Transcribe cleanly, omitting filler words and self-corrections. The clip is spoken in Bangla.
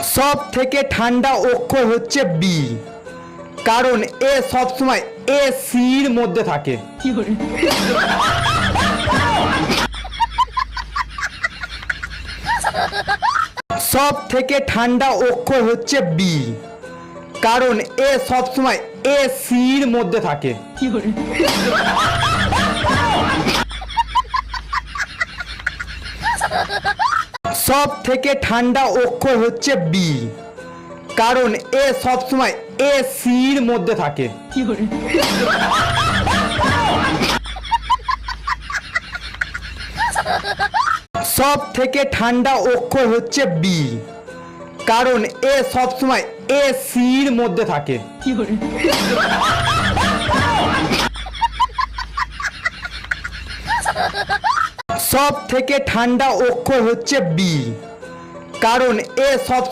সব থেকে ঠান্ডা অক্ষর হচ্ছে বি, কারণ এ সবসময় এ সির মধ্যে থাকে। সব থেকে ঠান্ডা অক্ষর হচ্ছে বি, কারণ এ সবসময় এ সির মধ্যে থাকে। সব থেকে ঠান্ডা অক্ষর হচ্ছে বি, কারণ এ সবসময় এ সির মধ্যে থাকে। সব থেকে ঠান্ডা অক্ষর হচ্ছে বি, কারণ এ সবসময় এ সির মধ্যে থাকে। সব থেকে ঠান্ডা অক্ষর হচ্ছে বি, কারণ এ সব